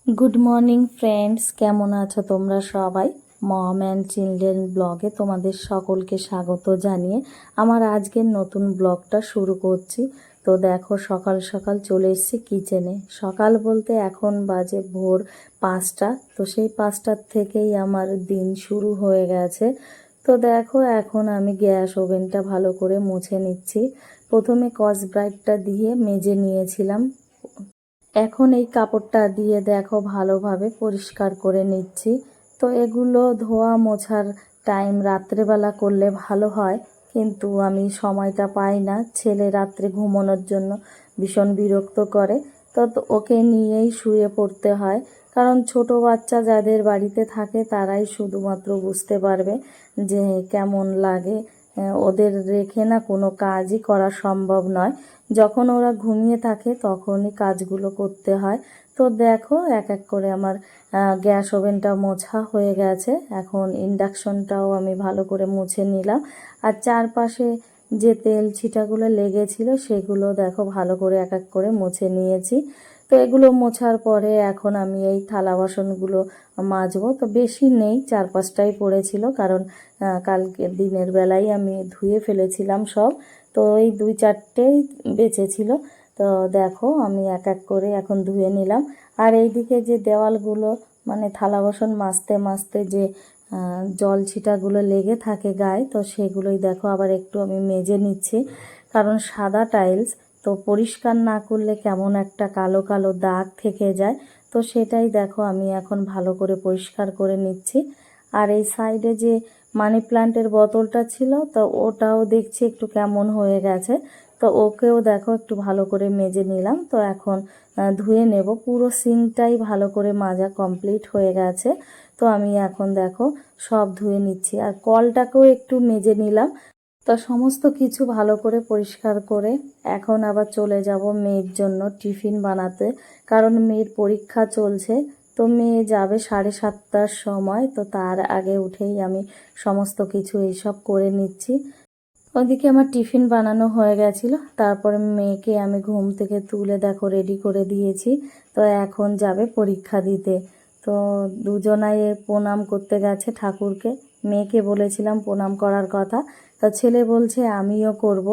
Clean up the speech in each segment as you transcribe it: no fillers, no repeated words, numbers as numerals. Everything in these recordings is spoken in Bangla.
গুড মর্নিং ফ্রেন্ডস, কেমন আছো তোমরা সবাই? মম অ্যান্ড চিলড্রেন ব্লগে তোমাদের সকলকে স্বাগত জানিয়ে আমার আজকের নতুন ব্লগটা শুরু করছি। তো দেখো, সকাল সকাল চলে এসেছি কিচেনে। সকাল বলতে এখন বাজে ভোর 5টা। তো সেই 5টার থেকেই আমার দিন শুরু হয়ে গেছে। তো দেখো, এখন আমি গ্যাস ওভেনটা ভালো করে মুছে নিচ্ছি। প্রথমে স্কচ ব্রাইটটা দিয়ে মেজে নিয়েছিলাম। এখন এই কাপড়টা দিয়ে দেখো ভালোভাবে পরিষ্কার করে নিচ্ছি। তো এগুলো ধোয়া মোছার টাইম রাত্রেবেলা করলে ভালো হয়, কিন্তু আমি সময়টা পাই না। ছেলে রাত্রে ঘুমানোর জন্য ভীষণ বিরক্ত করে। তো ওকে নিয়েই শুয়ে পড়তে হয়, কারণ ছোট বাচ্চা যাদের বাড়িতে থাকে তারাই শুধুমাত্র বুঝতে পারবে যে কেমন লাগে। ওদের রেখে না কোনো কাজই করা সম্ভব নয়। যখন ওরা ঘুমিয়ে থাকে তখনই কাজগুলো করতে হয়। তো দেখো, এক এক করে আমার গ্যাস ওভেনটা মোছা হয়ে গেছে। এখন ইন্ডাকশনটাও আমি ভালো করে মুছে নিলাম। আর চারপাশে যে তেল ছিটাগুলো লেগেছিল সেগুলো দেখো ভালো করে এক এক করে মুছে নিয়েছি। তো এগুলো মোছার পরে এখন আমি এই থালা বাসনগুলো মাজবো। তো বেশি নেই, 4-5টাই পড়েছিল, কারণ কালকে দিনের বেলায় আমি ধুয়ে ফেলেছিলাম সব। তো এই 2-4টেই বেঁচেছিল। তো দেখো, আমি এক এক করে এখন ধুয়ে নিলাম। আর এইদিকে যে দেওয়ালগুলো, মানে থালা বাসন মাজতে মাজতে যে জল ছিটাগুলো লেগে থাকে গায়ে, তো সেগুলোই দেখো আবার একটু আমি মেজে নিচ্ছি। কারণ সাদা টাইলস তো পরিষ্কার না করলে কেমন একটা কালো কালো দাগ থেকে যায়। তো সেটাই দেখো আমি এখন ভালো করে পরিষ্কার করে নিচ্ছি। আর এই সাইডে যে মানি প্ল্যান্টের বোতলটা ছিল, তো ওটাও দেখছি একটু কেমন হয়ে গেছে। তো ওকেও দেখো একটু ভালো করে মেজে নিলাম। তো এখন ধুয়ে নেব। পুরো সিঙ্কটাই ভালো করে মাজা কমপ্লিট হয়ে গেছে। তো আমি এখন দেখো সব ধুয়ে নিচ্ছি, আর কলটাকেও একটু মেজে নিলাম। তো সমস্ত কিছু ভালো করে পরিষ্কার করে এখন আবার চলে যাব মেয়ের জন্য টিফিন বানাতে, কারণ মেয়ের পরীক্ষা চলছে। তো মেয়ে যাবে 7:30টার সময়। তো তার আগে উঠেই আমি সমস্ত কিছু এইসব করে নিচ্ছি। ওদিকে আমার টিফিন বানানো হয়ে গেছিল। তারপরে মেয়েকে আমি ঘুম থেকে তুলে দেখো রেডি করে দিয়েছি। তো এখন যাবে পরীক্ষা দিতে। তো দুজনাই প্রণাম করতে গেছে ঠাকুরকে। মেয়েকে বলেছিলাম প্রণাম করার কথা, তা ছেলে বলছে আমিও করব।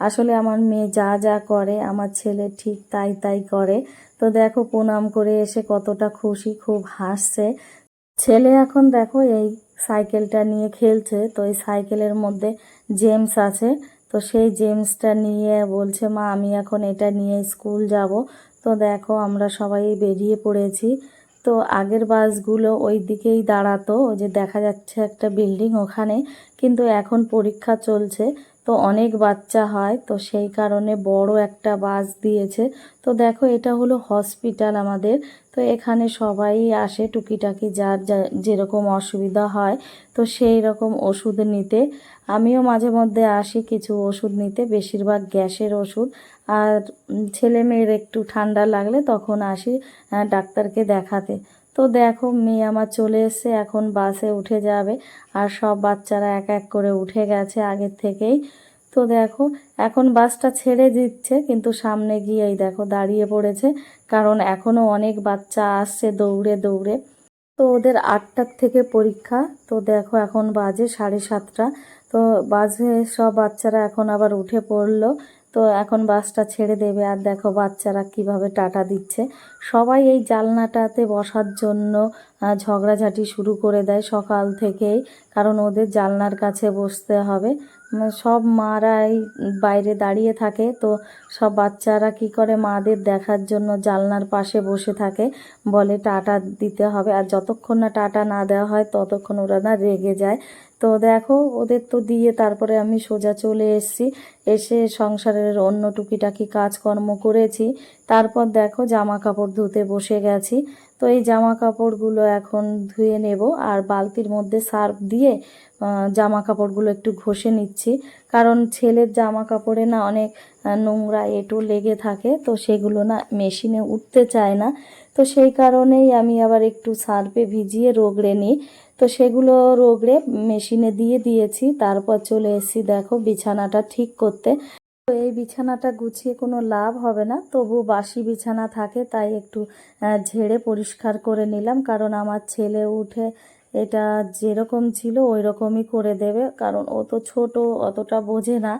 আসলে আমার মেয়ে যা যা করে আমার ছেলে ঠিক তাই তাই করে। তো দেখো, প্রণাম করে এসে কতটা খুশি, খুব হাসছে। ছেলে এখন দেখো এই সাইকেলটা নিয়ে খেলছে। তো এই সাইকেলের মধ্যে জেমস আছে। তো সেই জেমসটা নিয়ে বলছে, মা আমি এখন এটা নিয়ে স্কুল যাব। তো দেখো আমরা সবাই বেরিয়ে পড়েছি। তো আগের বাসগুলো ওই দিকেই দাঁড়াতো, ওই যে দেখা যাচ্ছে একটা বিল্ডিং ওখানে, কিন্তু এখন পরীক্ষা চলছে। তো অনেক বাচ্চা হয়, তো সেই কারণে বড় একটা বাস দিয়েছে। তো দেখো, এটা হলো হসপিটাল আমাদের। তো এখানে সবাই আসে টুকিটাকি যার যেরকম অসুবিধা হয়, তো সেই রকম ওষুধ নিতে। আমিও মাঝে মধ্যে আসি কিছু ওষুধ নিতে, বেশিরভাগ গ্যাসের ওষুধ। আর ছেলে মেয়ের একটু ঠান্ডা লাগলে তখন আসি ডাক্তারকে দেখাতে। তো দেখো, মেয়ে আমার চলে এসছে, এখন বাসে উঠে যাবে। আর সব বাচ্চারা এক এক করে উঠে গেছে আগের থেকেই। তো দেখো, এখন বাসটা ছেড়ে দিচ্ছে, কিন্তু সামনে গিয়েই দেখো দাঁড়িয়ে পড়েছে, কারণ এখনও অনেক বাচ্চা আসছে দৌড়ে দৌড়ে। তো ওদের 8টার থেকে পরীক্ষা। তো দেখো এখন বাজে 7:30। তো বাসে সব বাচ্চারা এখন আবার উঠে পড়লো। তো এখন বাসটা ছেড়ে দেবে, আর দেখো বাচ্চারা কিভাবে টাটা দিচ্ছে। সবাই এই জানলাটাতে বসার জন্য ঝগড়াঝাটি শুরু করে দেয় সকাল থেকেই, কারণ ওদের জানলার কাছে বসতে হবে। সব মারাই বাইরে দাঁড়িয়ে থাকে। তো সব বাচ্চারা কি করে, মাদের দেখার জন্য জানলার পাশে বসে থাকে, বলে টাটা দিতে হবে। আর যতক্ষণ না টাটা না দেওয়া হয় ততক্ষণ ওরা না রেগে যায়। তো দেখো, ওদের তো দিয়ে তারপরে আমি সোজা চলে এসেছি। এসে সংসারের অন্য টুকিটাকি কাজকর্ম করেছি। তারপর দেখো জামা কাপড় ধুতে বসে গেছি। তো এই জামা কাপড়গুলো এখন ধুয়ে নেব, আর বালতির মধ্যে সার্ফ দিয়ে জামা কাপড়গুলো একটু ঘষে নিচ্ছি, কারণ ছেলের জামা কাপড়ে না অনেক নোংরা এঁটো লেগে থাকে। তো সেগুলো না মেশিনে উঠতে চায় না। তো সেই কারণেই আমি আবার একটু সার্ফে ভিজিয়ে রগড়ে নিই। তো সেগুলো রগড়ে মেশিনে দিয়ে দিয়েছি। তারপর চলে এসেছি দেখো বিছানাটা ঠিক করতে। তো এই বিছানাটা গুছিয়ে কোনো লাভ হবে না, তবু বাসি বিছানা থাকে তাই একটু ঝেড়ে পরিষ্কার করে নিলাম, কারণ আমার ছেলে উঠে এটা যেরকম ছিল ওই রকমই করে দেবে, কারণ ও তো ছোট, অতটা বোঝে না।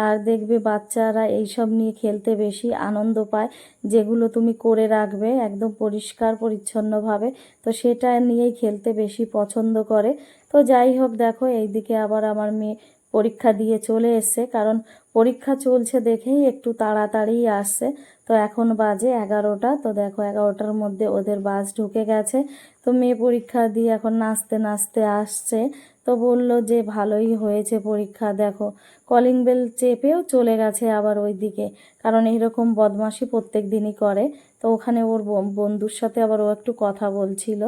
আর দেখবে বাচ্চারা এইসব নিয়ে খেলতে বেশি আনন্দ পায়, যেগুলো তুমি করে রাখবে একদম পরিষ্কার পরিচ্ছন্নভাবে, তো সেটা নিয়েই খেলতে বেশি পছন্দ করে। তো যাই হোক, দেখো এইদিকে আবার আমার মেয়ে পরীক্ষা দিয়ে চলে এসছে, কারণ পরীক্ষা চলছে দেখেই একটু তাড়াতাড়ি আসছে। তো এখন বাজে 11টা, তো দেখো 11টার মধ্যে ওদের বাস ঢুকে গেছে। তো মেয়ে পরীক্ষা দিয়ে এখন নাচতে নাচতে আসছে, তো বলল যে ভালোই হয়েছে পরীক্ষা। দেখো কলিং বেল চেপেও চলে গেছে আবার ওই দিকে, কারণ এইরকম বদমাশি প্রত্যেক দিনই করে। তো ওখানে ওর বন্ধুর সাথে আবার ও একটু কথা বলছিল।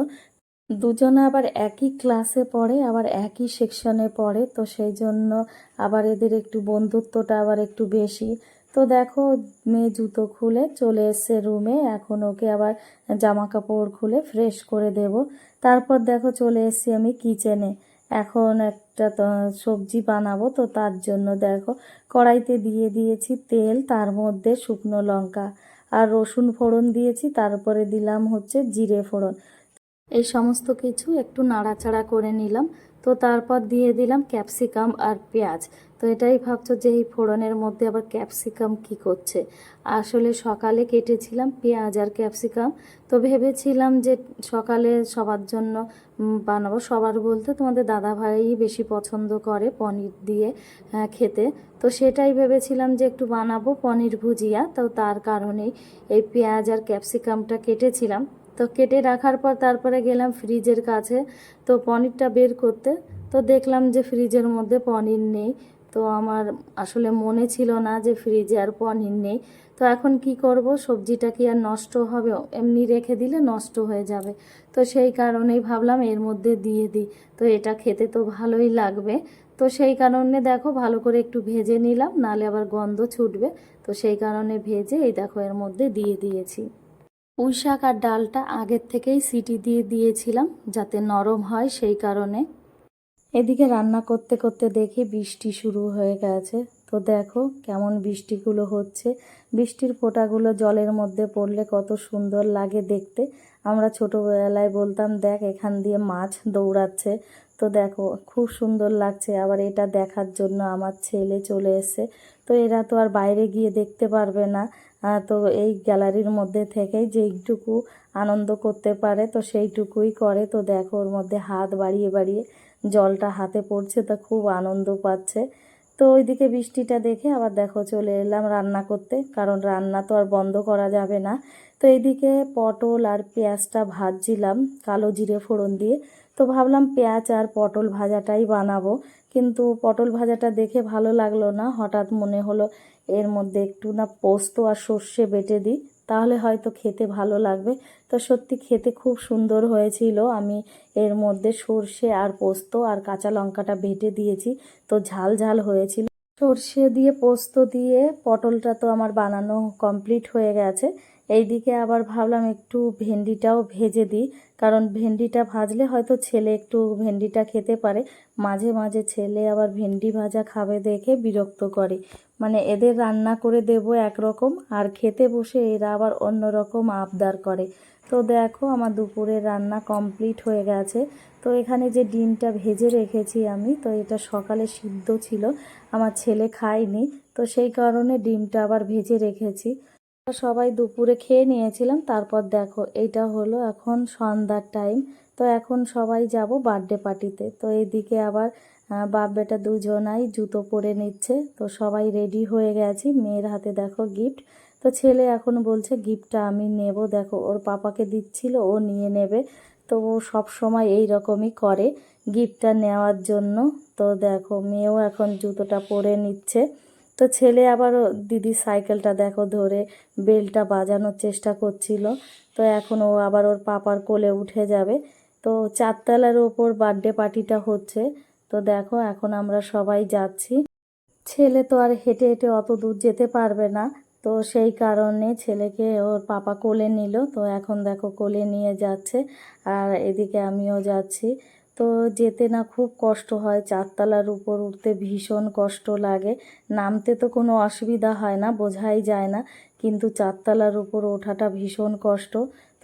দুজনে আবার একই ক্লাসে পড়ে, আবার একই সেকশনে পড়ে, তো সেই জন্য আবার এদের একটু বন্ধুত্বটা আবার একটু বেশি। তো দেখো মেয়ে জুতো খুলে চলে এসছে রুমে, এখন ওকে আবার জামা কাপড় খুলে ফ্রেশ করে দেব। তারপর দেখো চলে এসছি আমি কিচেনে। এখন একটা সবজি বানাবো, তো তার জন্য দেখো কড়াইতে দিয়ে দিয়েছি তেল, তার মধ্যে শুকনো লঙ্কা আর রসুন ফোড়ন দিয়েছি, তারপরে দিলাম হচ্ছে জিরে ফোড়ন। এই সমস্ত কিছু একটু নাড়াচাড়া করে নিলাম। তো তারপর দিয়ে দিলাম ক্যাপসিকাম আর পেঁয়াজ। তো এটাই ভাবছো যে এই ফোড়নের মধ্যে আবার ক্যাপসিকাম কি করছে, আসলে সকালে কেটেছিলাম পেঁয়াজ আর ক্যাপসিকাম। তো ভেবেছিলাম যে সকালে সবার জন্য বানাবো, সবার বলতে তোমাদের দাদা ভাই বেশি পছন্দ করে পনির দিয়ে খেতে। তো সেটাই ভেবেছিলাম যে একটু বানাবো পনির ভুজিয়া, তো তার কারণেই এই পেঁয়াজ আর ক্যাপসিকামটা কেটেছিলাম। তো কেটে রাখার পর তারপরে গেলাম ফ্রিজের কাছে, তো পনিরটা বের করতে। তো দেখলাম যে ফ্রিজের মধ্যে পনির নেই। তো আমার আসলে মনে ছিল না যে ফ্রিজে আর পনির নেই। তো এখন কি করব, সবজিটা কি আর নষ্ট হবে? এমনি রেখে দিলে নষ্ট হয়ে যাবে। তো সেই কারণেই ভাবলাম এর মধ্যে দিয়ে দিই, তো এটা খেতে তো ভালোই লাগবে। তো সেই কারণে দেখো ভালো করে একটু ভেজে নিলাম, নালে আবার গন্ধ ছুটবে। তো সেই কারণে ভেজে এই দেখো এর মধ্যে দিয়ে দিয়েছি। পুঁই শাক আর ডালটা আগের থেকেই সিটি দিয়ে দিয়েছিলাম যাতে নরম হয়, সেই কারণে। এদিকে রান্না করতে করতে দেখি বৃষ্টি শুরু হয়ে গেছে। তো দেখো কেমন বৃষ্টিগুলো হচ্ছে, বৃষ্টির ফোঁটাগুলো জলের মধ্যে পড়লে কত সুন্দর লাগে দেখতে। আমরা ছোটোবেলায় বলতাম দেখ এখান দিয়ে মাছ দৌড়াচ্ছে। তো দেখো খুব সুন্দর লাগছে। আবার এটা দেখার জন্য আমার ছেলে চলে এসেছে। তো এরা তো আর বাইরে গিয়ে দেখতে পারবে না, তো এই গ্যালারির মধ্যে থেকেই যেইটুকু আনন্দ করতে পারে তো সেইটুকুই করে। তো দেখো ওর মধ্যে হাত বাড়িয়ে বাড়িয়ে জলটা হাতে পড়ছে, তা খুব আনন্দ পাচ্ছে। তো ওইদিকে বৃষ্টিটা দেখে আবার দেখো চলে এলাম রান্না করতে, কারণ রান্না তো আর বন্ধ করা যাবে না। তো এইদিকে পটল আর পেঁয়াজটা ভাজছিলাম কালো জিরে ফোড়ন দিয়ে। তো ভাবলাম পেঁয়াজ আর পটল ভাজাটাই বানাবো, কিন্তু পটল ভাজাটা দেখে ভালো লাগলো না। হঠাৎ মনে হলো এর মধ্যে একটু না পোস্ত আর সর্ষে বেটে দিই, তাহলে হয়তো খেতে ভালো লাগবে। তো সত্যি খেতে খুব সুন্দর হয়েছিল। আমি এর মধ্যে সর্ষে আর পোস্ত আর কাঁচা লঙ্কাটা বেটে দিয়েছি, তো ঝাল ঝাল হয়েছিল। সর্ষে দিয়ে পোস্ত দিয়ে পটলটা তো আমার বানানো কমপ্লিট হয়ে গেছে। এইদিকে আবার ভাবলাম একটু ভেন্ডিটাও ভেজে দিই, কারণ ভেন্ডিটা ভাজলে হয়তো ছেলে একটু ভেন্ডিটা খেতে পারে। মাঝে মাঝে ছেলে আবার ভেন্ডি ভাজা খাবে দেখে বিরক্ত করে, মানে এদের রান্না করে দেবো একরকম আর খেতে বসে এরা আবার অন্য রকম আবদার করে। তো দেখো আমার দুপুরের রান্না কমপ্লিট হয়ে গেছে। তো এখানে যে ডিমটা ভেজে রেখেছি আমি, তো এটা সকালে সিদ্ধ ছিল, আমার ছেলে খায়নি, তো সেই কারণে ডিমটা আবার ভেজে রেখেছি। সবাই দুপুরে খেয়ে নিয়েছিলাম। তারপর দেখো এইটা হলো এখন সন্ধ্যার টাইম। তো এখন সবাই যাব বার্থডে পার্টিতে। তো এইদিকে আবার বাপ বেটা দুজনাই জুতো পরে নিচ্ছে। তো সবাই রেডি হয়ে গেছি, মেয়ের হাতে দেখো গিফট। তো ছেলে এখন বলছে গিফটটা আমি নেব, দেখো ওর পাপাকে দিচ্ছিল, ও নিয়ে নেবে। তো ও সব সময় এই রকমই করে গিফটটা নেওয়ার জন্য। তো দেখো মেয়েও এখন জুতোটা পরে নিচ্ছে। তো ছেলে আবার দিদির সাইকেলটা দেখো ধরে বেলটা বাজানোর চেষ্টা করছিল। তো এখন ও আবার ওর পাপার কোলে উঠে যাবে। তো 4তলার ওপর বার্থডে পার্টিটা হচ্ছে। তো দেখো এখন আমরা সবাই যাচ্ছি। ছেলে তো আর হেঁটে হেঁটে অত দূর যেতে পারবে না, তো সেই কারণে ছেলেকে ওর পাপা কোলে নিল। তো এখন দেখো কোলে নিয়ে যাচ্ছে, আর এদিকে আমিও যাচ্ছি। তো যেতে না খুব কষ্ট হয়, 4তলার উপর উঠতে ভীষণ কষ্ট লাগে। নামতে তো কোনো অসুবিধা হয় না, বোঝাই যায় না, কিন্তু 4তলার উপর ওঠাটা ভীষণ কষ্ট।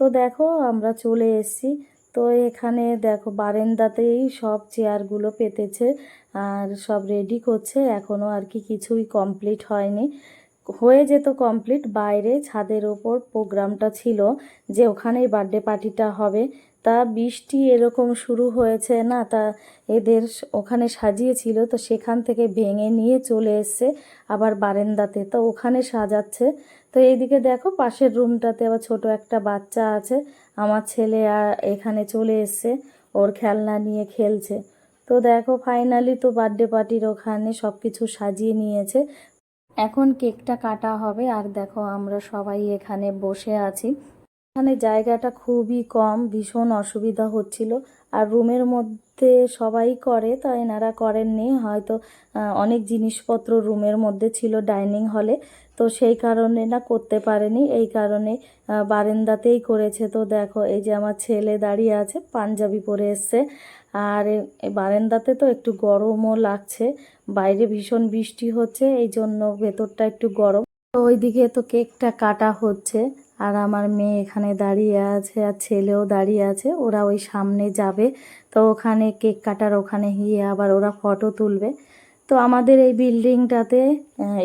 তো দেখো আমরা চলে এসেছি। তো এখানে দেখো বারান্দাতেই সব চেয়ারগুলো পেতেছে আর সব রেডি করছে, এখনও আর কি কিছুই কমপ্লিট হয়নি। হয়ে যেত কমপ্লিট, বাইরে ছাদের ওপর প্রোগ্রামটা ছিল যে ওখানেই বার্থডে পার্টিটা হবে। তা বৃষ্টি এরকম শুরু হয়েছে না, তা এদের ওখানে সাজিয়েছিল, তো সেখান থেকে ভেঙে নিয়ে চলে এসছে আবার বারান্দাতে, তো ওখানে সাজাচ্ছে। তো এইদিকে দেখো পাশের রুমটাতে আবার ছোট একটা বাচ্চা আছে, আমার ছেলে আর এখানে চলে এসছে, ওর খেলনা নিয়ে খেলছে। তো দেখো ফাইনালি তো বার্থডে পার্টির ওখানে সব কিছু সাজিয়ে নিয়েছে, এখন কেকটা কাটা হবে। আর দেখো আমরা সবাই এখানে বসে আছি। এখানে জায়গাটা খুবই কম, ভীষণ অসুবিধা হচ্ছিল। আর রুমের মধ্যে সবাই করে, তা এনারা করেননি হয়তো, অনেক জিনিসপত্র রুমের মধ্যে ছিল ডাইনিং হলে, তো সেই কারণে না করতে পারেনি, এই কারণে বারান্দাতেই করেছে। তো দেখো এই যে আমার ছেলে দাঁড়িয়ে আছে, পাঞ্জাবি পরে এসছে। আর বারান্দাতে তো একটু গরমও লাগছে, বাইরে ভীষণ বৃষ্টি হচ্ছে, এই জন্য ভেতরটা একটু গরম। তো ওইদিকে তো কেকটা কাটা হচ্ছে, আর আমার মেয়ে এখানে দাঁড়িয়ে আছে আর ছেলেও দাঁড়িয়ে আছে, ওরা ওই সামনে যাবে, তো ওখানে কেক কাটার ওখানে গিয়ে আবার ওরা ফটো তুলবে। তো আমাদের এই বিল্ডিংটাতে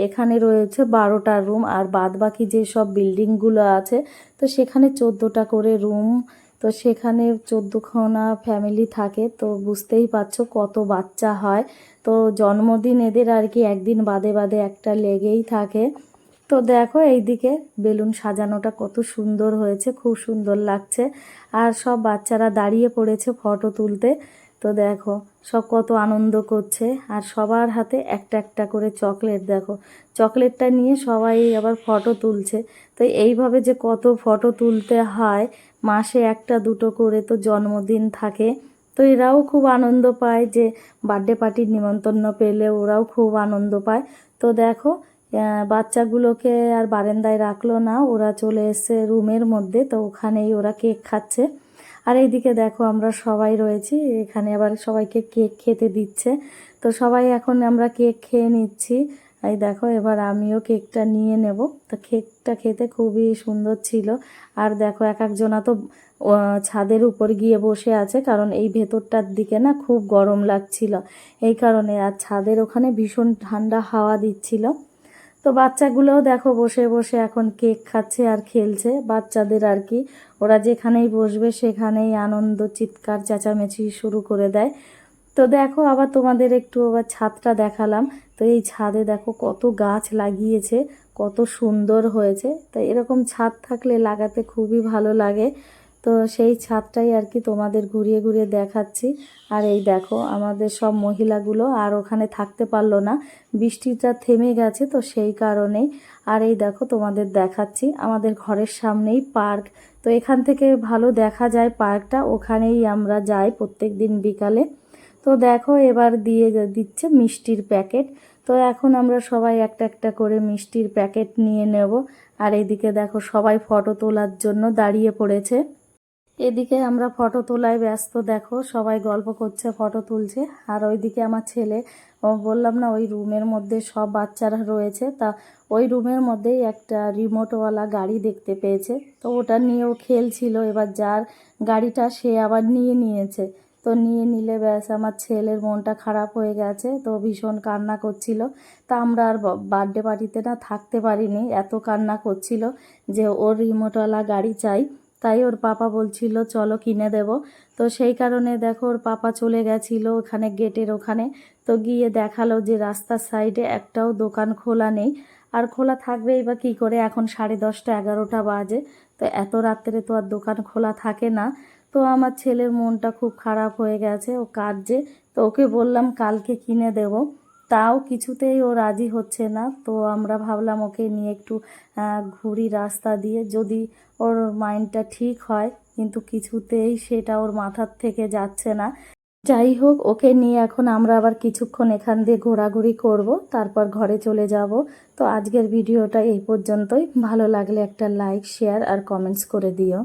এখানে রয়েছে 12টা রুম, আর বাদবাকি যেসব বিল্ডিংগুলো আছে তো সেখানে 14টা করে রুম। তো সেখানে 14খানা ফ্যামিলি থাকে, তো বুঝতেই পারছো কত বাচ্চা হয়। তো জন্মদিন এদের আর কি একদিন বাদে বাদে একটা লেগেই থাকে। তো দেখো এইদিকে বেলুন সাজানোটা কত সুন্দর হয়েছে, খুব সুন্দর লাগছে। আর সব বাচ্চারা দাঁড়িয়ে পড়েছে ফটো তুলতে। তো দেখো সব কত আনন্দ করছে, আর সবার হাতে একটা একটা করে চকলেট, দেখো চকলেটটা নিয়ে সবাই আবার ফটো তুলছে। তো এইভাবে যে কত ফটো তুলতে হয়, মাসে একটা দুটো করে তো জন্মদিন থাকে, তো এরাও খুব আনন্দ পায় যে বার্থডে পার্টির নিমন্ত্রণ পেলে ওরাও খুব আনন্দ পায়। তো দেখো বাচ্চাগুলোকে আর বারান্দায় রাখলো না, ওরা চলে এসছে রুমের মধ্যে, তো ওখানেই ওরা কেক খাচ্ছে। আর এইদিকে দেখো আমরা সবাই রয়েছি এখানে, আবার সবাইকে কেক খেতে দিচ্ছে। তো সবাই এখন আমরা কেক খেয়ে নিচ্ছি। এই দেখো এবার আমিও কেকটা নিয়ে নেব। তো কেকটা খেতে খুবই সুন্দর ছিল। আর দেখো এক একজনা তো ছাদের উপর গিয়ে বসে আছে, কারণ এই ভেতরটার দিকে না খুব গরম লাগছিল এই কারণে, আর ছাদের ওখানে ভীষণ ঠান্ডা হাওয়া দিচ্ছিল। তো বাচ্চাগুলোও দেখো বসে বসে এখন কেক খাচ্ছে আর খেলছে, বাচ্চাদের আর কি, ওরা যেখানেই বসবে সেখানেই আনন্দ চিৎকার চেঁচামেচি শুরু করে দেয়। তো দেখো আবার তোমাদের একটু আবার ছাদটা দেখালাম। তো এই ছাদে দেখো কত গাছ লাগিয়েছে, কত সুন্দর হয়েছে। তো এরকম ছাদ থাকলে লাগাতে খুবই ভালো লাগে। তো সেই ছাদটাই আর কি তোমাদের ঘুরিয়ে ঘুরিয়ে দেখাচ্ছি। আর এই দেখো আমাদের সব মহিলাগুলো আর ওখানে থাকতে পারলো না, বৃষ্টিটা থেমে গেছে, তো সেই কারণেই। আর এই দেখো তোমাদের দেখাচ্ছি আমাদের ঘরের সামনেই পার্ক, তো এখান থেকে ভালো দেখা যায় পার্কটা, ওখানেই আমরা যাই প্রত্যেক দিন বিকালে। তো দেখো এবার দিয়ে দিচ্ছে মিষ্টির প্যাকেট। তো এখন আমরা সবাই একটা একটা করে মিষ্টির প্যাকেট নিয়ে নেব। আর এইদিকে দেখো সবাই ফটো তোলার জন্য দাঁড়িয়ে পড়েছে। এদিকে আমরা ফটো তোলায় ব্যস্ত, দেখো সবাই গল্প করছে ফটো তুলছে। আর ওইদিকে আমার ছেলে, ও বললাম না ওই রুমের মধ্যে সব বাচ্চারা রয়েছে, তা ওই রুমের মধ্যেই একটা রিমোটওয়ালা গাড়ি দেখতে পেয়েছে, তো ওটা নিয়েও খেলছিল। এবার যার গাড়িটা সে আবার নিয়ে নিয়েছে, তো নিয়ে নিলে ব্যাস আমার ছেলের মনটা খারাপ হয়ে গেছে, তো ভীষণ কান্না করছিল। তা আমরা আর বার্থডে পার্টিতে না থাকতে পারিনি, এত কান্না করছিল যে ওর রিমোটওয়ালা গাড়ি চাই। তাই ওর পাপা বলছিল চলো কিনে দেব। তো সেই কারণে দেখো ওর পাপা চলে গেছিলো ওখানে গেটের ওখানে, তো গিয়ে দেখালো যে রাস্তার সাইডে একটাও দোকান খোলা নেই। আর খোলা থাকবেই বা কী করে, এখন 10:30 11টা বাজে, তো এত রাত্রে তো আর দোকান খোলা থাকে না। তো আমার ছেলের মনটা খুব খারাপ হয়ে গেছে, ও কাঁদছে। তো ওকে বললাম কালকে কিনে দেব, তাও কিছুতেই ও রাজি হচ্ছে না। তো আমরা ভাবলাম ওকে নিয়ে একটু ঘুরি রাস্তা দিয়ে, যদি ওর মাইন্ডটা ঠিক হয়, কিন্তু কিছুতেই সেটা ওর মাথার থেকে যাচ্ছে না। যাই হোক ওকে নিয়ে এখন আমরা আবার কিছুক্ষণ এখান দিয়ে ঘোরাঘুরি করব, তারপর ঘরে চলে যাব। তো আজকের ভিডিওটা এই পর্যন্তই, ভালো লাগলে একটা লাইক শেয়ার আর কমেন্টস করে দিও।